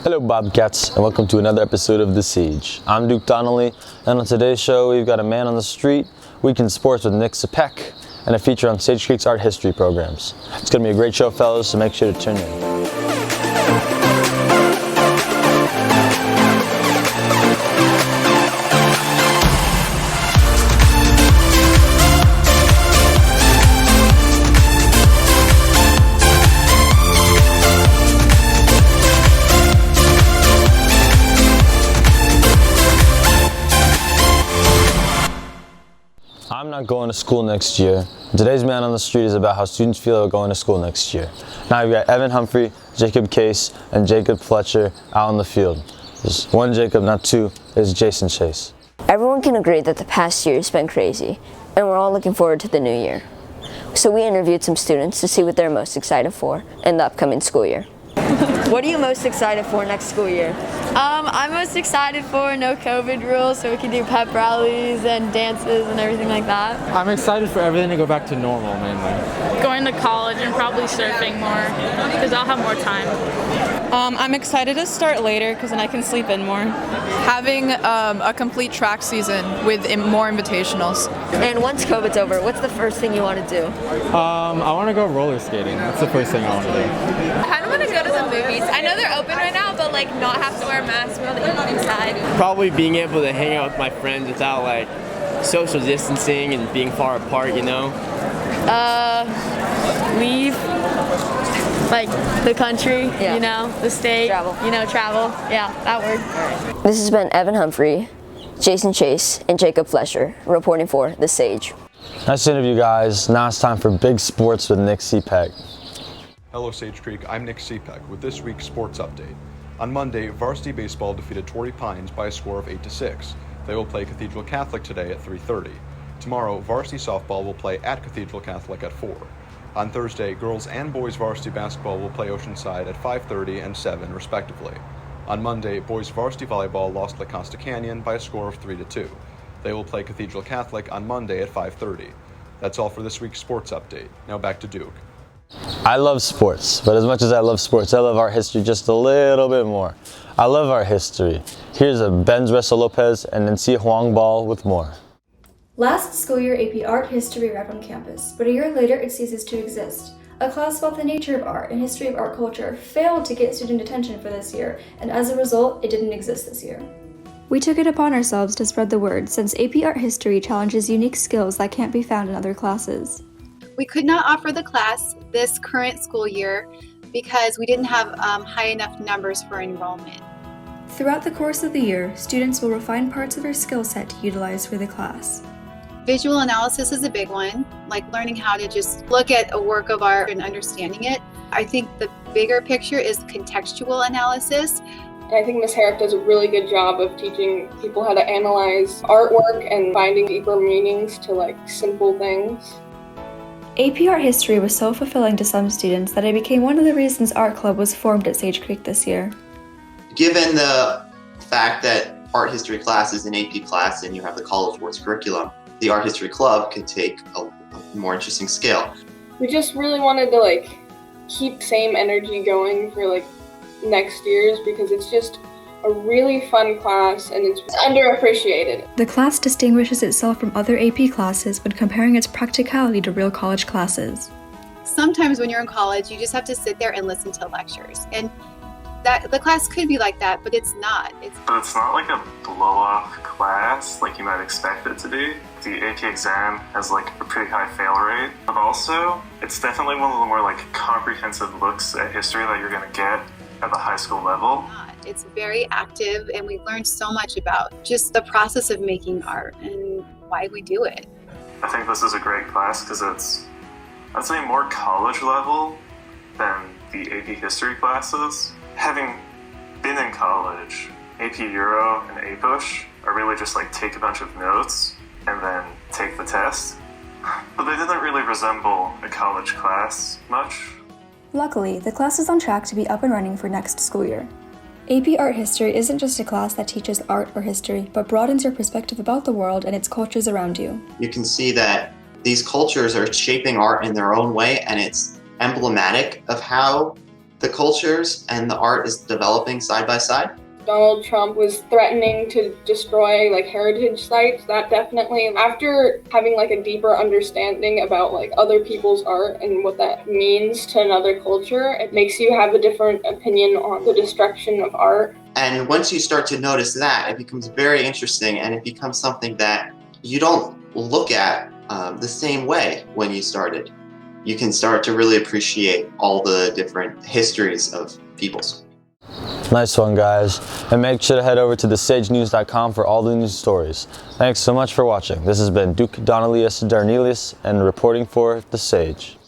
Hello Bobcats, and welcome to another episode of The Siege. I'm Duke Donnelley, and on today's show we've got a man on the street, weekend sports with Cepek, and a feature on Sage Creek's art history programs. It's going to be a great show, fellas, so make sure to tune in. I'm not going to school next year. Today's man on the street is about how students feel about going to school next year. Now we've got Evan Humphrey, Jacob Case, and Jacob Fletcher out on the field. There's one Jacob, not two, is Jason Chase. Everyone can agree that the past year has been crazy, and we're all looking forward to the new year. So we interviewed some students to see what they're most excited for in the upcoming school year. What are you most excited for next school year? I'm most excited for no COVID rules, so we can do pep rallies and dances and everything like that. I'm excited for everything to go back to normal, mainly. Going to college and probably surfing more, because I'll have more time. I'm excited to start later, because then I can sleep in more. Having a complete track season with more invitationals. And once COVID's over, what's the first thing you want to do? I want to go roller skating. That's the first thing I want to do. I kind of want to go to the movies. I know they're open right now, but not have to wear masks. We're able to eat inside. Probably being able to hang out with my friends without social distancing and being far apart, you know? Leave the country, the state, Travel. Travel. Yeah, that word. This has been Evan Humphrey, Jason Chase, and Jacob Fletcher reporting for The Sage. Nice interview, guys. Now it's time for big sports with Cepek. Hello Sage Creek, I'm Cepek with this week's sports update. On Monday, varsity baseball defeated Torrey Pines by a score of 8-6. They will play Cathedral Catholic today at 3:30. Tomorrow, varsity softball will play at Cathedral Catholic at 4. On Thursday, girls and boys varsity basketball will play Oceanside at 5:30 and 7 respectively. On Monday, boys varsity volleyball lost La Costa Canyon by a score of 3-2. They will play Cathedral Catholic on Monday at 5:30. That's all for this week's sports update. Now back to Duke. I love sports, but as much as I love sports, I love art history just a little bit more. I love art history. Here's a Benzrussel, Lopez, and Nancie Huang-Ball with more. Last school year, AP Art History arrived on campus, but a year later it ceases to exist. A class about the nature of art and history of art culture failed to get student attention for this year, and as a result, it didn't exist this year. We took it upon ourselves to spread the word, since AP Art History challenges unique skills that can't be found in other classes. We could not offer the class this current school year because we didn't have high enough numbers for enrollment. Throughout the course of the year, students will refine parts of their skill set to utilize for the class. Visual analysis is a big one, like learning how to just look at a work of art and understanding it. I think the bigger picture is contextual analysis. And I think Ms. Herrick does a really good job of teaching people how to analyze artwork and finding deeper meanings to simple things. AP Art History was so fulfilling to some students that it became one of the reasons Art Club was formed at Sage Creek this year. Given the fact that art history class is an AP class and you have the College Board's curriculum, the Art History Club could take a more interesting scale. We just really wanted to keep same energy going for next year's because it's just a really fun class and it's underappreciated. The class distinguishes itself from other AP classes when comparing its practicality to real college classes. Sometimes when you're in college, you just have to sit there and listen to lectures. And the class could be like that, but it's not. But it's not like a blow-off class like you might expect it to be. The AP exam has a pretty high fail rate, but also it's definitely one of the more comprehensive looks at history that you're going to get at the high school level. It's very active and we learned so much about just the process of making art and why we do it. I think this is a great class because it's, I'd say, more college level than the AP history classes. Having been in college, AP Euro and APUSH are really just take a bunch of notes and then take the test. But they didn't really resemble a college class much. Luckily, the class is on track to be up and running for next school year. AP Art History isn't just a class that teaches art or history, but broadens your perspective about the world and its cultures around you. You can see that these cultures are shaping art in their own way, and it's emblematic of how the cultures and the art is developing side by side. Donald Trump was threatening to destroy like heritage sites. That definitely, after having like a deeper understanding about like other people's art and what that means to another culture, it makes you have a different opinion on the destruction of art. And once you start to notice that, it becomes very interesting, and it becomes something that you don't look at the same way when you started. You can start to really appreciate all the different histories of peoples. Nice one, guys. And make sure to head over to thesagenews.com for all the news stories. Thanks so much for watching. This has been Duke Donnelley Darnelius and reporting for The Sage.